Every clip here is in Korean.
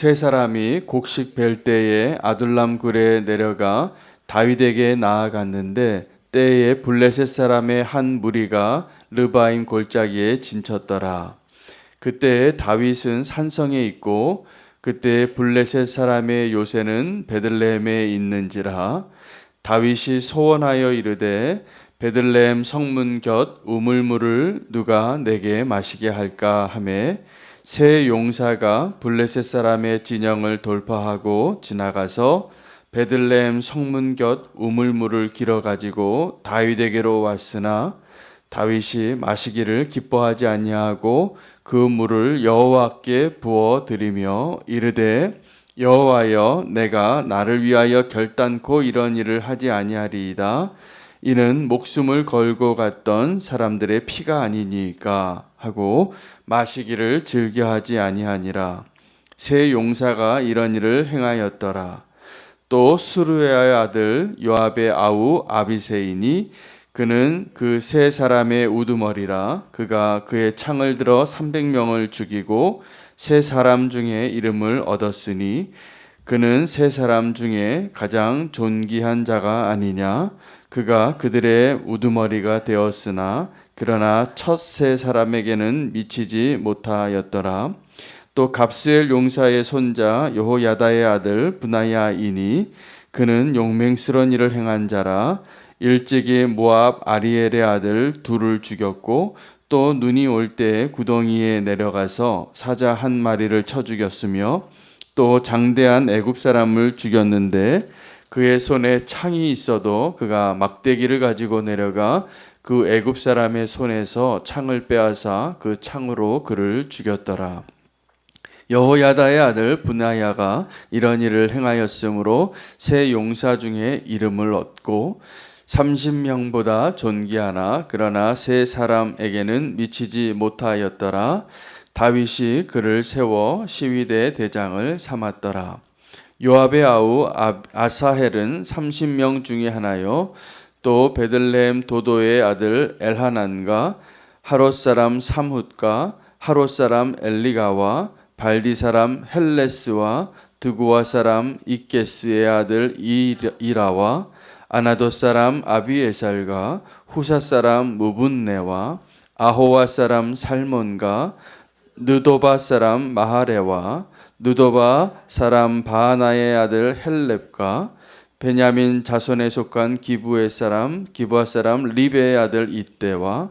세 사람이 곡식 벨 때에 아둘람 굴에 내려가 다윗에게 나아갔는데 때에 블레셋 사람의 한 무리가 르바임 골짜기에 진쳤더라. 그때 다윗은 산성에 있고 그때 블레셋 사람의 요새는 베들레헴에 있는지라. 다윗이 소원하여 이르되 베들레헴 성문 곁 우물물을 누가 내게 마시게 할까 하매 세 용사가 블레셋 사람의 진영을 돌파하고 지나가서 베들레헴 성문 곁 우물물을 길어 가지고 다윗에게로 왔으나 다윗이 마시기를 기뻐하지 아니하고 그 물을 여호와께 부어 드리며 이르되 여호와여 내가 나를 위하여 결단코 이런 일을 하지 아니하리이다. 이는 목숨을 걸고 갔던 사람들의 피가 아니니까 하고 마시기를 즐겨하지 아니하니라. 세 용사가 이런 일을 행하였더라. 또 수르야의 아들 요압의 아우 아비새이니 그는 그 세 사람의 우두머리라. 그가 그의 창을 들어 300명을 죽이고 세 사람 중에 이름을 얻었으니 그는 세 사람 중에 가장 존귀한 자가 아니냐. 그가 그들의 우두머리가 되었으나 그러나 첫 세 사람에게는 미치지 못하였더라. 또 갑스엘 용사의 손자 여호야다의 아들 브나야이니 그는 용맹스러운 일을 행한 자라. 일찍이 모압 아리엘의 아들 둘을 죽였고 또 눈이 올 때 구덩이에 내려가서 사자 한 마리를 쳐 죽였으며 또 장대한 애굽 사람을 죽였는데 그의 손에 창이 있어도 그가 막대기를 가지고 내려가 그 애굽 사람의 손에서 창을 빼앗아 그 창으로 그를 죽였더라. 여호야다의 아들 브나야가 이런 일을 행하였으므로 세 용사 중에 이름을 얻고 30명보다 존귀하나 그러나 세 사람에게는 미치지 못하였더라. 다윗이 그를 세워 시위대 대장을 삼았더라. 요압의 아우 아사헬은 30명 중에 하나요. 또 베들레헴 도도의 아들 엘하난과 하롯 사람 삼훗과 하롯 사람 엘리가와 발디 사람 헬레스와 드구와 사람 이게스의 아들 이라와 아나돗 사람 아비에살과 후사 사람 무분네와 아호와 사람 살몬과 느도바 사람 마하레와 느도바 사람 바하나의 아들 헬렙과 베냐민 자손에 속한 기브의 사람 기브아 사람 리베의 아들 이때와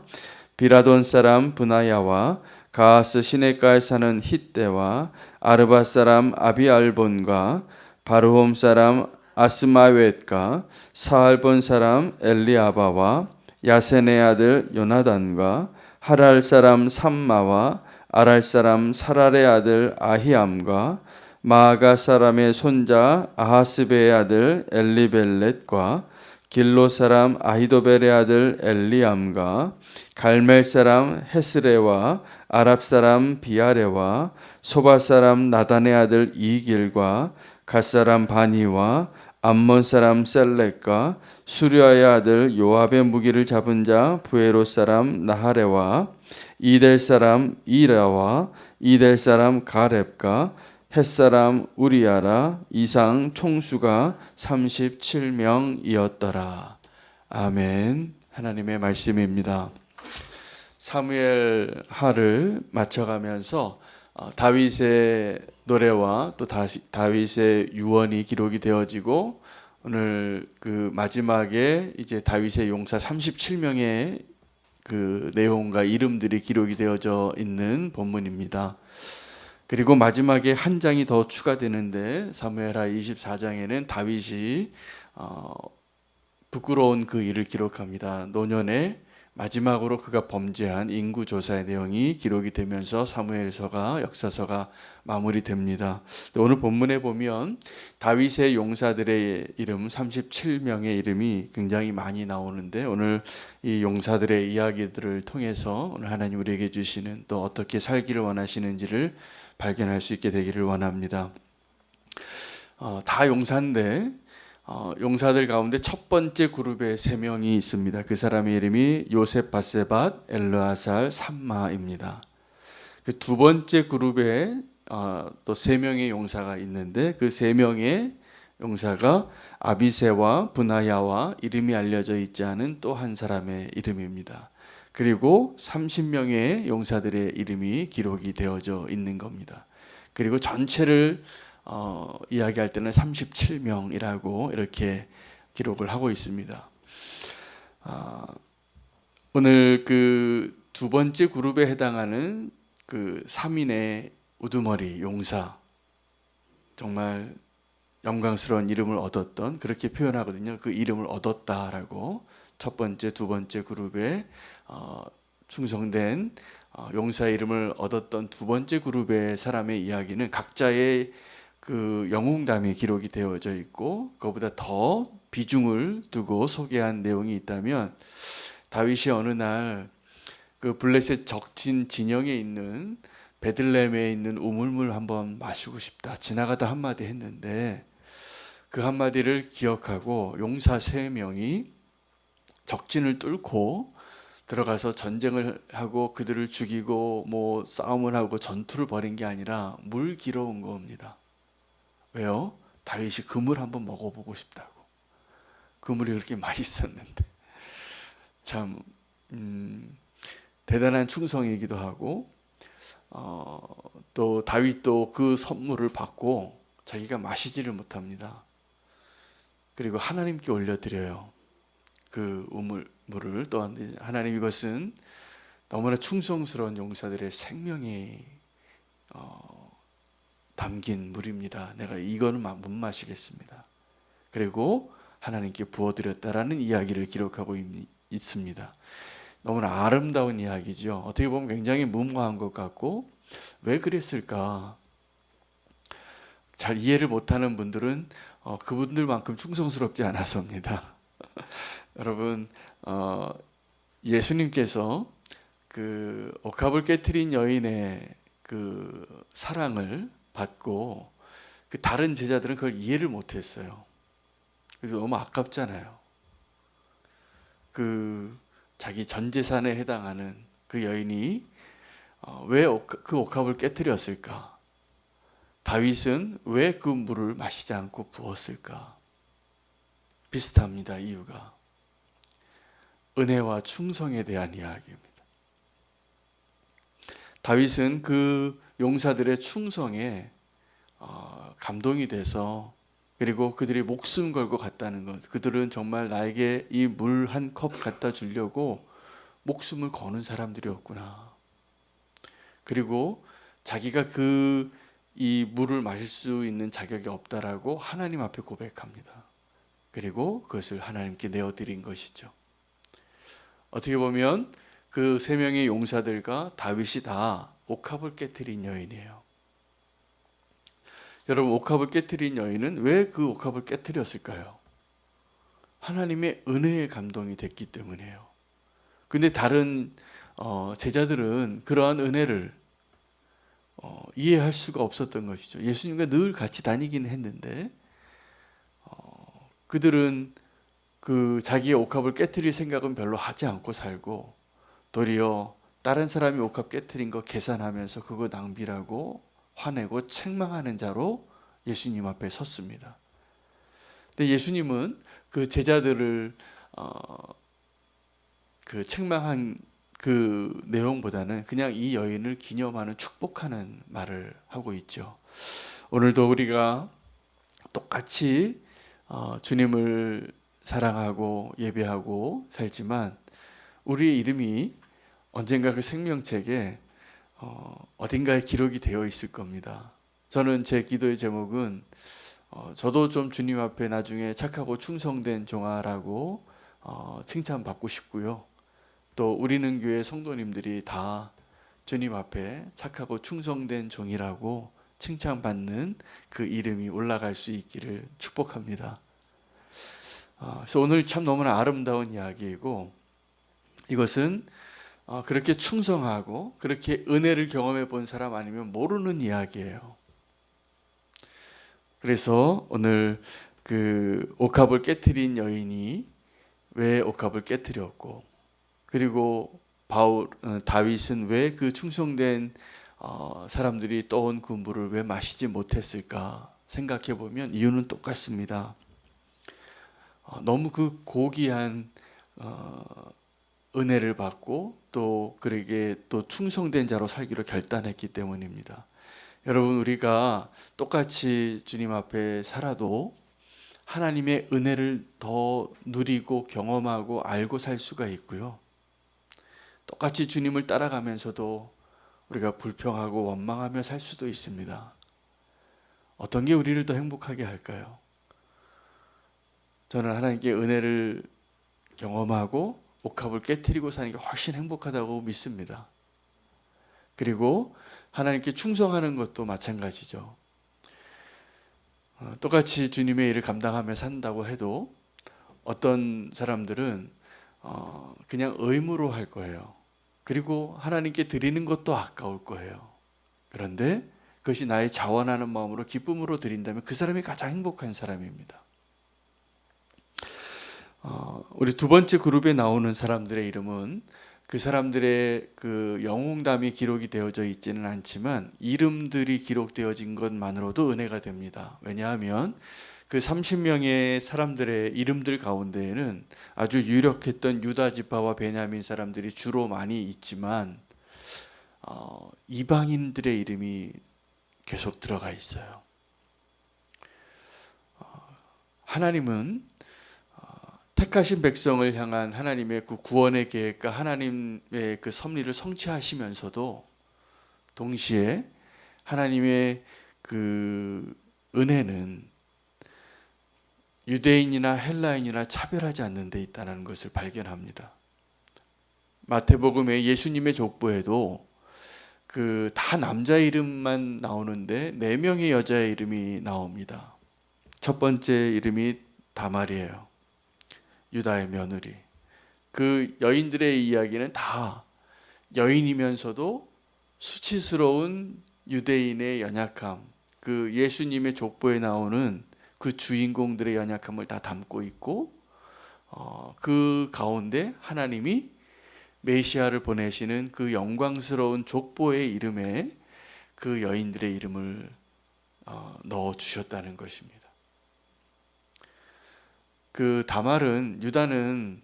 비라돈 사람 브나야와 가하스 시내가에 사는 hit대와 아르바 사람 아비알본과 바르홈 사람 아스마웻과 사알본 사람 엘리아바와 야센의 아들 요나단과 하랄 사람 삼마와 아랄 사람 사랄의 아들 아히암과 마아가 사람의 손자 아하스베의 아들 엘리벨렛과 길로 사람 아히도벨의 아들 엘리암과 갈멜 사람 헤스레와 아랍 사람 비아레와 소바 사람 나단의 아들 이길과 갓 사람 바니와 암몬 사람 셀렉과 수리아의 아들 요압의 무기를 잡은 자 부에로 사람 나하레와 이델 사람 이라와 이델 사람 가렙과 헷 사람 우리아라. 이상 총수가 37명이었더라. 아멘. 하나님의 말씀입니다. 사무엘 하를 맞춰가면서 다윗의 노래와 또 다윗의 유언이 기록이 되어지고 오늘 그 마지막에 이제 다윗의 용사 37명의 그 내용과 이름들이 기록이 되어져 있는 본문입니다. 그리고 마지막에 한 장이 더 추가되는데 사무엘하 24장에는 다윗이 부끄러운 그 일을 기록합니다. 노년에 마지막으로 그가 범죄한 인구조사의 내용이 기록이 되면서 사무엘서가 역사서가 마무리됩니다. 오늘 본문에 보면 다윗의 용사들의 이름 37명의 이름이 굉장히 많이 나오는데 오늘 이 용사들의 이야기들을 통해서 오늘 하나님 우리에게 주시는 또 어떻게 살기를 원하시는지를 발견할 수 있게 되기를 원합니다. 다 용사인데 용사들 가운데 첫 번째 그룹에 3명이 있습니다. 그 사람의 이름이 요셉 바세밧, 엘르아살, 삼마입니다. 그 두 번째 그룹에 또 세 명의 용사가 있는데 그 세 명의 용사가 아비새와 분하야와 이름이 알려져 있지 않은 또 한 사람의 이름입니다. 그리고 30명의 용사들의 이름이 기록이 되어져 있는 겁니다. 그리고 전체를 이야기할 때는 37명이라고 이렇게 기록을 하고 있습니다. 오늘 그 두 번째 그룹에 해당하는 그 3인의 우두머리 용사, 정말 영광스러운 이름을 얻었던, 그렇게 표현하거든요. 그 이름을 얻었다라고. 첫 번째, 두 번째 그룹에 충성된 용사 이름을 얻었던 두 번째 그룹의 사람의 이야기는 각자의 그 영웅담이 기록이 되어져 있고, 그거보다 더 비중을 두고 소개한 내용이 있다면, 다윗이 어느 날 그 블레셋 적진 진영에 있는 베들레헴에 있는 우물물 한번 마시고 싶다, 지나가다 한마디 했는데, 그 한마디를 기억하고 용사 3명이 적진을 뚫고 들어가서 전쟁을 하고 그들을 죽이고 뭐 싸움을 하고 전투를 벌인 게 아니라 물 길어 온 겁니다. 왜요? 다윗이 그물 한번 먹어보고 싶다고. 그물이 그렇게 맛있었는데. 참 대단한 충성이기도 하고, 또 다윗도 그 선물을 받고 자기가 마시지를 못합니다. 그리고 하나님께 올려드려요. 그 우물물을. 또한 하나님, 이것은 너무나 충성스러운 용사들의 생명이 담긴 물입니다. 내가 이거는 못 마시겠습니다. 그리고 하나님께 부어드렸다라는 이야기를 기록하고 있습니다. 너무나 아름다운 이야기죠. 어떻게 보면 굉장히 무모한 것 같고, 왜 그랬을까? 잘 이해를 못하는 분들은 그분들만큼 충성스럽지 않아서입니다. 여러분, 예수님께서 그 옥합을 깨트린 여인의 그 사랑을 받고 그 다른 제자들은 그걸 이해를 못했어요. 그래서 너무 아깝잖아요. 그 자기 전 재산에 해당하는 그 여인이 왜 그 옥합을 깨트렸을까? 다윗은 왜 그 물을 마시지 않고 부었을까? 비슷합니다. 이유가 은혜와 충성에 대한 이야기입니다. 다윗은 그 용사들의 충성에 감동이 돼서, 그리고 그들이 목숨 걸고 갔다는 것, 그들은 정말 나에게 이 물 한 컵 갖다 주려고 목숨을 거는 사람들이었구나. 그리고 자기가 이 물을 마실 수 있는 자격이 없다라고 하나님 앞에 고백합니다. 그리고 그것을 하나님께 내어드린 것이죠. 어떻게 보면 그 3명의 용사들과 다윗이 다 옥합을 깨트린 여인이에요. 여러분, 옥합을 깨트린 여인은 왜 그 옥합을 깨트렸을까요? 하나님의 은혜에 감동이 됐기 때문이에요. 근데 다른 제자들은 그러한 은혜를 이해할 수가 없었던 것이죠. 예수님과 늘 같이 다니기는 했는데 그들은 그 자기의 옥합을 깨트릴 생각은 별로 하지 않고 살고, 도리어 다른 사람이 옥합 깨트린 거 계산하면서 그거 낭비라고 화내고 책망하는 자로 예수님 앞에 섰습니다. 근데 예수님은 그 제자들을 그 책망한 그 내용보다는 그냥 이 여인을 기념하는, 축복하는 말을 하고 있죠. 오늘도 우리가 똑같이 주님을 사랑하고 예배하고 살지만 우리의 이름이 언젠가 그 생명책에 어딘가에 기록이 되어 있을 겁니다. 저는 제 기도의 제목은 저도 좀 주님 앞에 나중에 착하고 충성된 종아라고 칭찬받고 싶고요. 또 우리는 교회 성도님들이 다 주님 앞에 착하고 충성된 종이라고 칭찬받는 그 이름이 올라갈 수 있기를 축복합니다. 그래서 오늘 참 너무나 아름다운 이야기이고, 이것은 그렇게 충성하고 그렇게 은혜를 경험해 본 사람 아니면 모르는 이야기예요. 그래서 오늘 그 옥합을 깨트린 여인이 왜 옥합을 깨트렸고, 그리고 다윗은 왜 그 충성된 사람들이 떠온 그 물을 왜 마시지 못했을까 생각해 보면 이유는 똑같습니다. 너무 그 고귀한 은혜를 받고 또 그에게 또 충성된 자로 살기로 결단했기 때문입니다. 여러분, 우리가 똑같이 주님 앞에 살아도 하나님의 은혜를 더 누리고 경험하고 알고 살 수가 있고요. 똑같이 주님을 따라가면서도 우리가 불평하고 원망하며 살 수도 있습니다. 어떤 게 우리를 더 행복하게 할까요? 저는 하나님께 은혜를 경험하고 옥합을 깨트리고 사는 게 훨씬 행복하다고 믿습니다. 그리고 하나님께 충성하는 것도 마찬가지죠. 똑같이 주님의 일을 감당하며 산다고 해도 어떤 사람들은 그냥 의무로 할 거예요. 그리고 하나님께 드리는 것도 아까울 거예요. 그런데 그것이 나의 자원하는 마음으로 기쁨으로 드린다면 그 사람이 가장 행복한 사람입니다. 우리 두 번째 그룹에 나오는 사람들의 이름은 그 사람들의 그 영웅담이 기록이 되어져 있지는 않지만 이름들이 기록되어진 것만으로도 은혜가 됩니다. 왜냐하면 그 30명의 사람들의 이름들 가운데에는 아주 유력했던 유다 지파와 베냐민 사람들이 주로 많이 있지만 이방인들의 이름이 계속 들어가 있어요. 하나님은 택하신 백성을 향한 하나님의 그 구원의 계획과 하나님의 그 섭리를 성취하시면서도 동시에 하나님의 그 은혜는 유대인이나 헬라인이나 차별하지 않는 데 있다는 것을 발견합니다. 마태복음의 예수님의 족보에도 그 다 남자 이름만 나오는데 4명의 여자의 이름이 나옵니다. 첫 번째 이름이 다말이에요. 유다의 며느리. 그 여인들의 이야기는 다 여인이면서도 수치스러운 유대인의 연약함, 그 예수님의 족보에 나오는 그 주인공들의 연약함을 다 담고 있고 그 가운데 하나님이 메시아를 보내시는 그 영광스러운 족보의 이름에 그 여인들의 이름을 넣어주셨다는 것입니다. 그 다말은, 유다는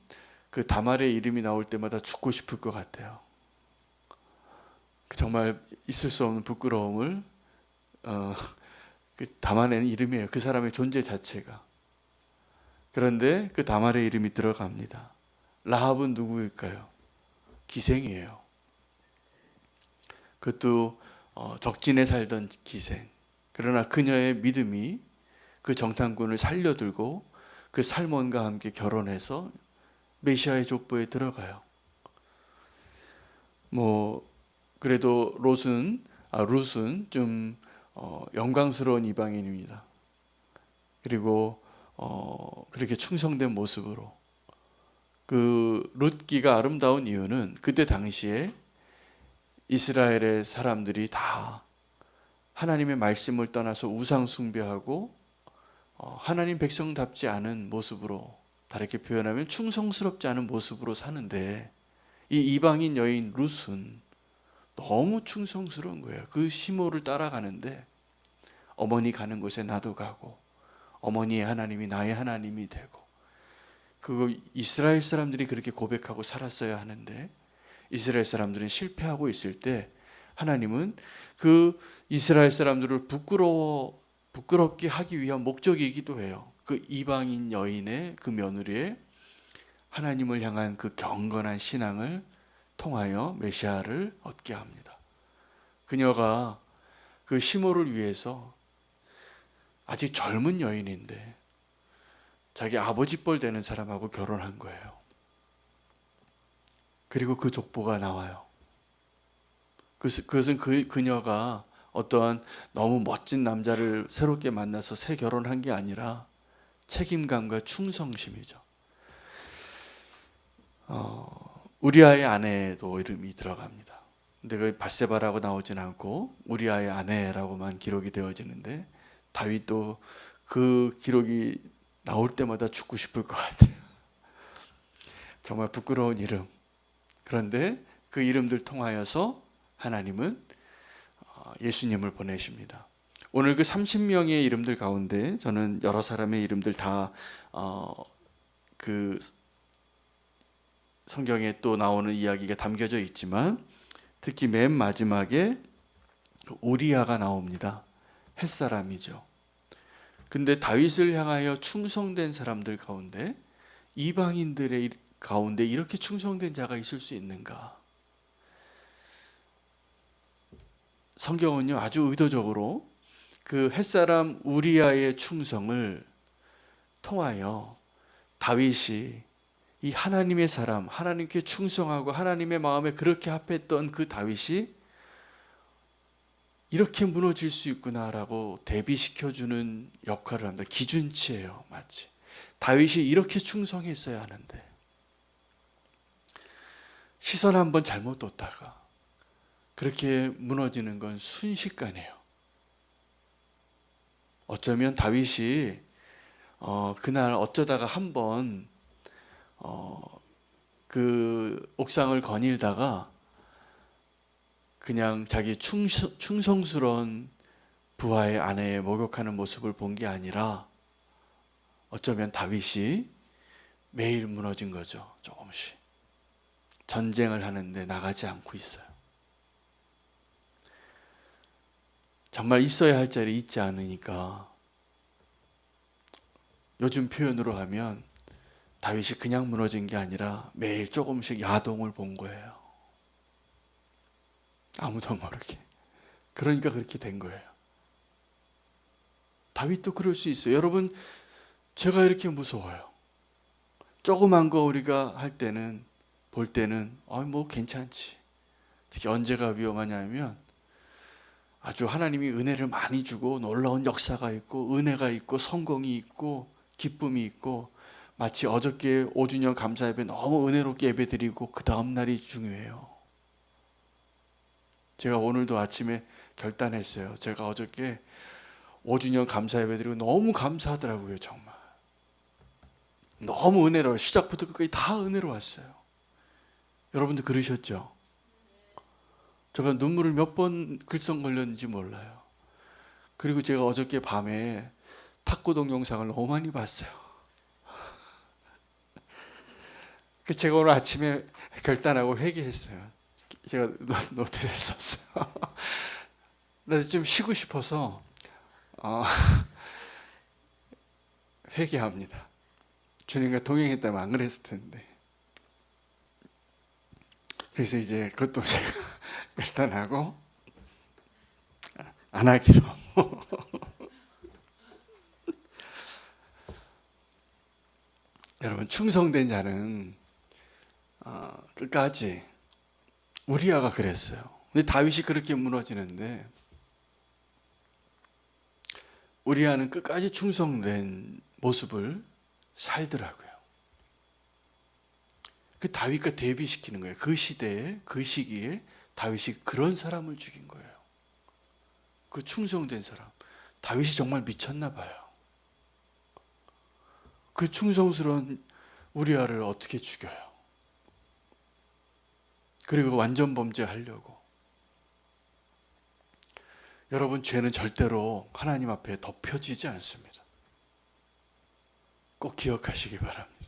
그 다말의 이름이 나올 때마다 죽고 싶을 것 같아요. 정말 있을 수 없는 부끄러움을 그 담아낸 이름이에요. 그 사람의 존재 자체가. 그런데 그 다말의 이름이 들어갑니다. 라합은 누구일까요? 기생이에요. 그것도 적진에 살던 기생. 그러나 그녀의 믿음이 그 정탐꾼을 살려들고 그 살몬과 함께 결혼해서 메시아의 족보에 들어가요. 그래도 룻은 좀 영광스러운 이방인입니다. 그리고 그렇게 충성된 모습으로 그 룻기가 아름다운 이유는 그때 당시에 이스라엘의 사람들이 다 하나님의 말씀을 떠나서 우상 숭배하고 하나님 백성답지 않은 모습으로, 다르게 표현하면 충성스럽지 않은 모습으로 사는데 이 이방인 여인 룻은 너무 충성스러운 거예요. 그 시모를 따라가는데 어머니 가는 곳에 나도 가고 어머니의 하나님이 나의 하나님이 되고, 그거 이스라엘 사람들이 그렇게 고백하고 살았어야 하는데 이스라엘 사람들은 실패하고 있을 때 하나님은 그 이스라엘 사람들을 부끄럽게 하기 위한 목적이기도 해요. 그 이방인 여인의 그 며느리의 하나님을 향한 그 경건한 신앙을 통하여 메시아를 얻게 합니다. 그녀가 그 시모를 위해서 아직 젊은 여인인데 자기 아버지 뻘 되는 사람하고 결혼한 거예요. 그리고 그 족보가 나와요. 그것은 그녀가 어떠한 너무 멋진 남자를 새롭게 만나서 새 결혼한 게 아니라 책임감과 충성심이죠. 우리아의 아내도 이름이 들어갑니다. 근데 그 밧세바라고 나오진 않고 우리아의 아내라고만 기록이 되어지는데 다윗도 그 기록이 나올 때마다 죽고 싶을 것 같아요. 정말 부끄러운 이름. 그런데 그 이름들 통하여서 하나님은 예수님을 보내십니다. 오늘 그 30명의 이름들 가운데 저는 여러 사람의 이름들 다 그 성경에 또 나오는 이야기가 담겨져 있지만 특히 맨 마지막에 우리아가 나옵니다. 햇사람이죠. 근데 다윗을 향하여 충성된 사람들 가운데 이방인들의 가운데 이렇게 충성된 자가 있을 수 있는가? 성경은요 아주 의도적으로 그 햇사람 우리아의 충성을 통하여 다윗이 이 하나님의 사람, 하나님께 충성하고 하나님의 마음에 그렇게 합했던 그 다윗이 이렇게 무너질 수 있구나라고 대비시켜주는 역할을 합니다. 기준치예요. 마치 다윗이 이렇게 충성했어야 하는데 시선 한번 잘못 뒀다가 그렇게 무너지는 건 순식간이에요. 어쩌면 다윗이 그날 어쩌다가 한번 그 옥상을 거닐다가 그냥 자기 충성스러운 부하의 아내의 목욕하는 모습을 본 게 아니라 어쩌면 다윗이 매일 무너진 거죠. 조금씩. 전쟁을 하는데 나가지 않고 있어요. 정말 있어야 할 자리에 있지 않으니까 요즘 표현으로 하면 다윗이 그냥 무너진 게 아니라 매일 조금씩 야동을 본 거예요. 아무도 모르게. 그러니까 그렇게 된 거예요. 다윗도 그럴 수 있어요. 여러분, 제가 이렇게 무서워요. 조그만 거 우리가 할 때는, 볼 때는 뭐 괜찮지. 특히 언제가 위험하냐면 아주 하나님이 은혜를 많이 주고 놀라운 역사가 있고 은혜가 있고 성공이 있고 기쁨이 있고 마치 어저께 5주년 감사 예배 너무 은혜롭게 예배 드리고 그 다음 날이 중요해요. 제가 오늘도 아침에 결단했어요. 제가 어저께 5주년 감사 예배 드리고 너무 감사하더라고요. 정말 너무 은혜로워요. 시작부터 끝까지 다 은혜로웠어요. 여러분도 그러셨죠? 제가 눈물을 몇 번 글썽거렸는지 몰라요. 그리고 제가 어저께 밤에 탁구 동영상을 너무 많이 봤어요. 제가 오늘 아침에 결단하고 회개했어요. 제가 노트에 썼어요. 나 좀 쉬고 싶어서 회개합니다. 주님과 동행했다면 안 그랬을 텐데. 그래서 이제 그것도 제가 결단하고 안 하기로. 여러분, 충성된 자는 끝까지, 우리아가 그랬어요. 근데 다윗이 그렇게 무너지는데 우리아는 끝까지 충성된 모습을 살더라고요. 그 다윗과 대비시키는 거예요. 그 시대에, 그 시기에 다윗이 그런 사람을 죽인 거예요. 그 충성된 사람. 다윗이 정말 미쳤나 봐요. 그 충성스러운 우리아를 어떻게 죽여요? 그리고 완전 범죄하려고. 여러분, 죄는 절대로 하나님 앞에 덮여지지 않습니다. 꼭 기억하시기 바랍니다.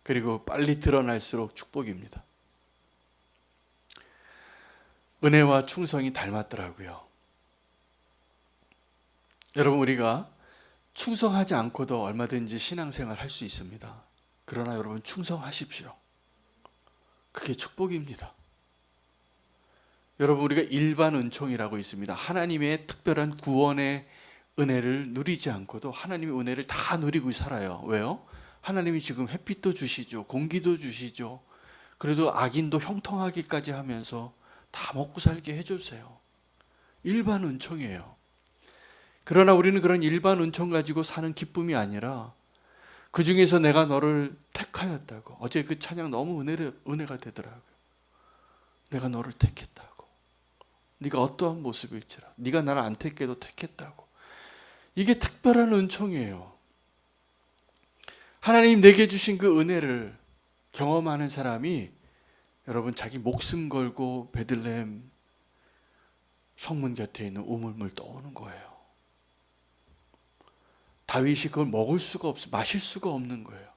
그리고 빨리 드러날수록 축복입니다. 은혜와 충성이 닮았더라고요. 여러분, 우리가 충성하지 않고도 얼마든지 신앙생활 할 수 있습니다. 그러나 여러분, 충성하십시오. 그게 축복입니다. 여러분, 우리가 일반 은총이라고 있습니다. 하나님의 특별한 구원의 은혜를 누리지 않고도 하나님의 은혜를 다 누리고 살아요. 왜요? 하나님이 지금 햇빛도 주시죠. 공기도 주시죠. 그래도 악인도 형통하기까지 하면서 다 먹고 살게 해주세요. 일반 은총이에요. 그러나 우리는 그런 일반 은총 가지고 사는 기쁨이 아니라 그 중에서 내가 너를 택하였다고. 어제 그 찬양 너무 은혜가 되더라고요. 내가 너를 택했다고. 네가 어떠한 모습일지라. 네가 나를 안 택해도 택했다고. 이게 특별한 은총이에요. 하나님 내게 주신 그 은혜를 경험하는 사람이 여러분 자기 목숨 걸고 베들레헴 성문 곁에 있는 우물물 떠오는 거예요. 다윗이 그걸 먹을 수가 없어, 마실 수가 없는 거예요.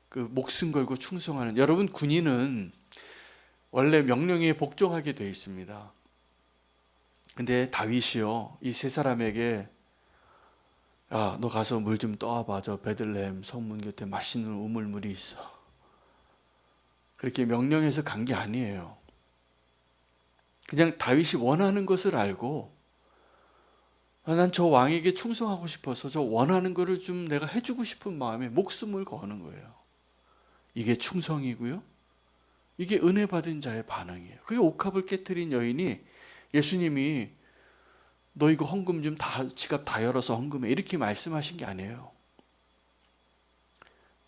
그 목숨 걸고 충성하는, 여러분 군인은 원래 명령에 복종하게 되어 있습니다. 근데 다윗이요, 이 세 사람에게 야, 너 가서 물 좀 떠와봐. 저 베들레헴 성문 곁에 맛있는 우물물이 있어. 그렇게 명령해서 간 게 아니에요. 그냥 다윗이 원하는 것을 알고 난 저 왕에게 충성하고 싶어서 저 원하는 것을 좀 내가 해주고 싶은 마음에 목숨을 거는 거예요. 이게 충성이고요. 이게 은혜 받은 자의 반응이에요. 그게 옥합을 깨트린 여인이 예수님이 너 이거 헌금 좀 다, 지갑 다 열어서 헌금해, 이렇게 말씀하신 게 아니에요.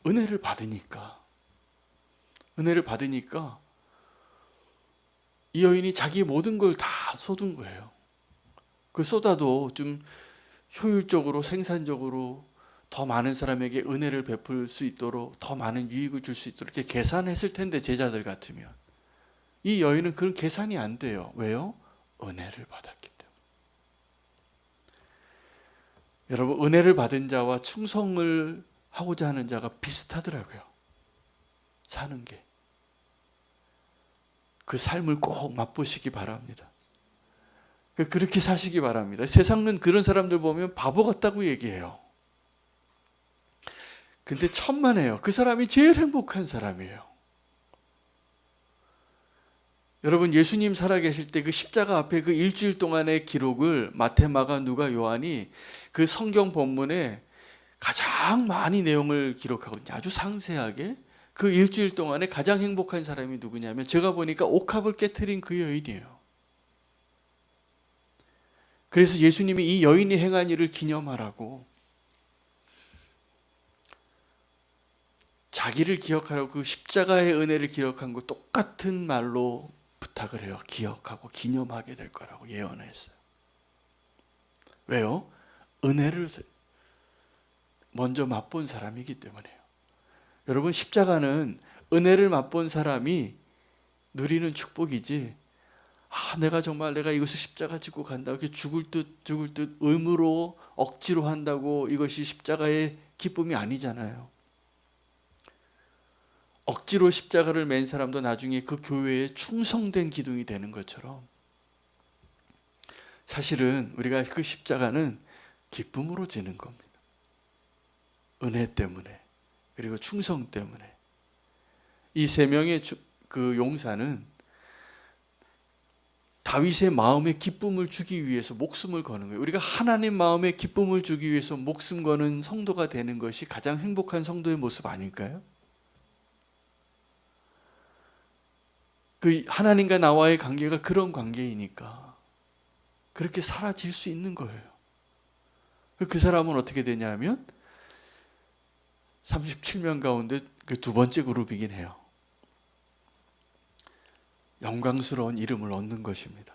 은혜를 받으니까 이 여인이 자기 모든 걸 다 쏟은 거예요. 그 쏟아도 좀 효율적으로, 생산적으로 더 많은 사람에게 은혜를 베풀 수 있도록, 더 많은 유익을 줄 수 있도록 이렇게 계산했을 텐데, 제자들 같으면. 이 여인은 그런 계산이 안 돼요. 왜요? 은혜를 받았기 때문에. 여러분, 은혜를 받은 자와 충성을 하고자 하는 자가 비슷하더라고요. 사는 게. 그 삶을 꼭 맛보시기 바랍니다. 그렇게 사시기 바랍니다. 세상은 그런 사람들 보면 바보 같다고 얘기해요. 근데 천만에요. 그 사람이 제일 행복한 사람이에요. 여러분, 예수님 살아계실 때 그 십자가 앞에 그 일주일 동안의 기록을 마태, 마가, 누가, 요한이 그 성경 본문에 가장 많이 내용을 기록하거든요. 아주 상세하게. 그 일주일 동안에 가장 행복한 사람이 누구냐면, 제가 보니까 옥합을 깨트린 그 여인이에요. 그래서 예수님이 이 여인이 행한 일을 기념하라고, 자기를 기억하라고 그 십자가의 은혜를 기억한 거 똑같은 말로 부탁을 해요. 기억하고 기념하게 될 거라고 예언했어요. 왜요? 은혜를 먼저 맛본 사람이기 때문에요. 여러분, 십자가는 은혜를 맛본 사람이 누리는 축복이지, 내가 정말 내가 이것을 십자가 지고 간다, 이렇게 죽을 듯 의무로 억지로 한다고 이것이 십자가의 기쁨이 아니잖아요. 억지로 십자가를 맨 사람도 나중에 그 교회에 충성된 기둥이 되는 것처럼, 사실은 우리가 그 십자가는 기쁨으로 지는 겁니다. 은혜 때문에, 그리고 충성 때문에. 이 세 명의 그 용사는 다윗의 마음에 기쁨을 주기 위해서 목숨을 거는 거예요. 우리가 하나님 마음에 기쁨을 주기 위해서 목숨 거는 성도가 되는 것이 가장 행복한 성도의 모습 아닐까요? 그 하나님과 나와의 관계가 그런 관계이니까 그렇게 사라질 수 있는 거예요. 그 사람은 어떻게 되냐면 37명 가운데 그 두 번째 그룹이긴 해요. 영광스러운 이름을 얻는 것입니다.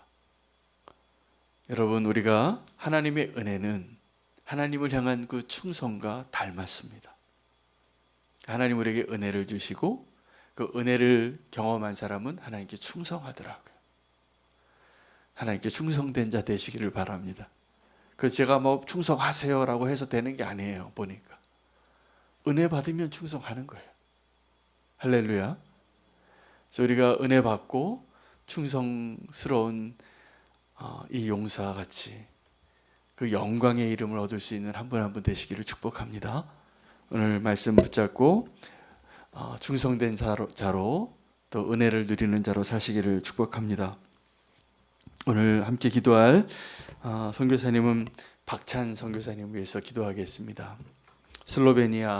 여러분, 우리가 하나님의 은혜는 하나님을 향한 그 충성과 닮았습니다. 하나님 우리에게 은혜를 주시고 그 은혜를 경험한 사람은 하나님께 충성하더라고요. 하나님께 충성된 자 되시기를 바랍니다. 그래서 제가 뭐 충성하세요라고 해서 되는 게 아니에요. 보니까 은혜 받으면 충성하는 거예요. 할렐루야. 그래서 우리가 은혜 받고 충성스러운 이 용사와 같이 그 영광의 이름을 얻을 수 있는 한 분 한 분 되시기를 축복합니다. 오늘 말씀 붙잡고 충성된 자로 또 은혜를 누리는 자로 사시기를 축복합니다. 오늘 함께 기도할 선교사님은 박찬 선교사님 위해서 기도하겠습니다. 슬로베니아